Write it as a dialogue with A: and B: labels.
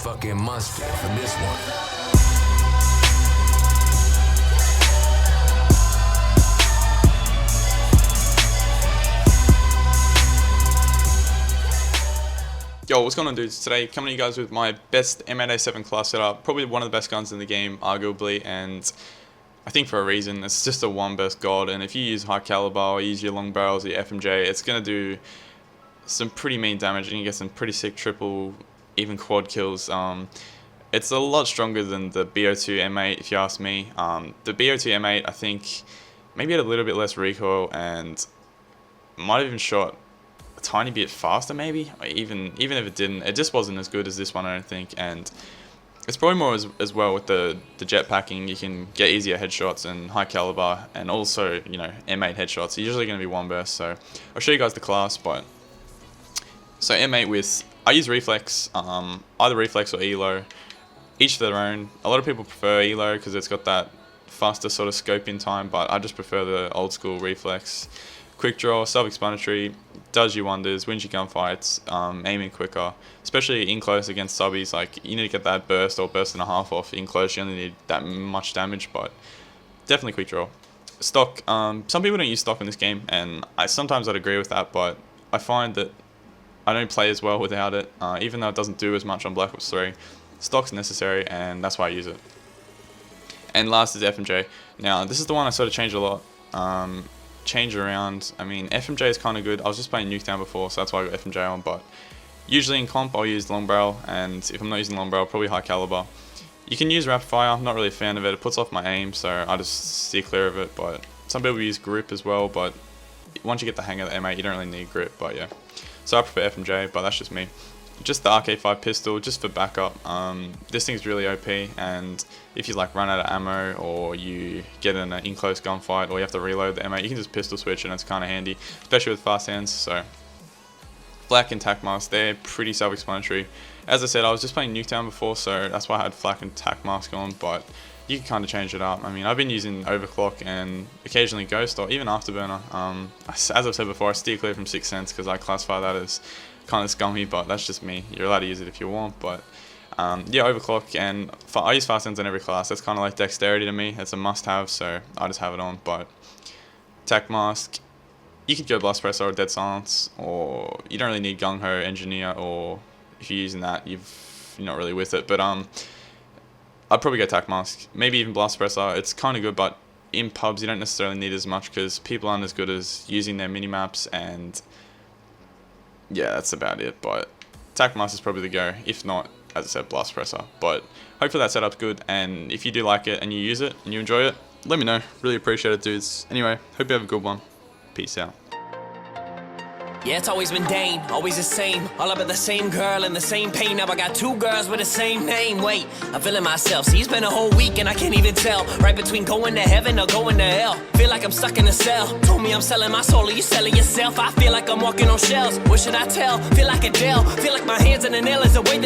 A: fucking monster for this one.
B: Yo, what's going on, dudes? Today, coming to you guys with my best M8A7 class setup. Probably one of the best guns in the game, arguably, and I think for a reason. It's just a one burst god, and if you use high caliber or use your long barrels or your FMJ, it's going to do some pretty mean damage, and you get some pretty sick triple, even quad kills. It's a lot stronger than the BO2 M8, if you ask me. The BO2 M8, I think, maybe had a little bit less recoil, and might have even shot a tiny bit faster, maybe, or even if it didn't, it just wasn't as good as this one, I don't think. And it's probably more as well with the jetpacking. You can get easier headshots and high caliber, and also, you know, M8 headshots are usually going to be one burst. So I'll show you guys the class. But so M8 with, I use reflex, either reflex or elo, each their own. A lot of people prefer elo because it's got that faster sort of scope in time, but I just prefer the old school reflex. Quick draw, self-explanatory, does you wonders, wins you gunfights, aiming quicker, especially in close against subbies. Like, you need to get that burst or burst and a half off in close. You only need that much damage, but definitely quick draw. Stock, some people don't use stock in this game, and sometimes I'd agree with that, but I find that I don't play as well without it, even though it doesn't do as much on Black Ops 3. Stock's necessary, and that's why I use it. And last is FMJ. Now, this is the one I sort of change a lot. Change around. I mean, FMJ is kind of good. I was just playing Nuketown before, so that's why I got FMJ on, but usually in comp I'll use long barrel, and if I'm not using long barrel, probably high caliber. You can use rapid fire. I'm not really a fan of it. It puts off my aim, so I just steer clear of it. But some people use grip as well, but once you get the hang of the M8, you don't really need grip. But yeah, so I prefer FMJ, but that's just me. Just the RK5 pistol, just for backup. This thing's really OP, and if you like run out of ammo, or you get in an in-close gunfight, or you have to reload the M8, you can just pistol switch, and it's kind of handy, especially with fast hands. So flak and tac mask, they're pretty self-explanatory. As I said, I was just playing Nuketown before, so that's why I had flak and tac mask on, but you can kind of change it up. I mean, I've been using overclock and occasionally ghost, or even afterburner. As I've said before, I steer clear from 6 cents because I classify that as kind of scummy, but that's just me. You're allowed to use it if you want, but yeah, overclock, and I use fast hands on every class. That's kind of like dexterity to me. It's a must-have, so I just have it on. But tac mask, you could go blast press or dead silence, or you don't really need gung ho engineer, or if you're using that, you're not really with it. But I'd probably go tac mask, maybe even blast suppressor. It's kind of good, but in pubs you don't necessarily need as much because people aren't as good as using their mini maps, and yeah, that's about it. But tac mask is probably the go. If not, as I said, blast suppressor. But hopefully that setup's good, and if you do like it and you use it and you enjoy it, let me know. Really appreciate it, dudes. Anyway, hope you have a good one. Peace out.
C: Yeah, it's always been Dane, always the same. All about the same girl and the same pain. Now I got two girls with the same name. Wait, I'm feeling myself. See, it's been a whole week and I can't even tell. Right between going to heaven or going to hell. Feel like I'm stuck in a cell. Told me I'm selling my soul, are you selling yourself? I feel like I'm walking on shells. What should I tell? Feel like Adele. Feel like my hands in the nail is the way that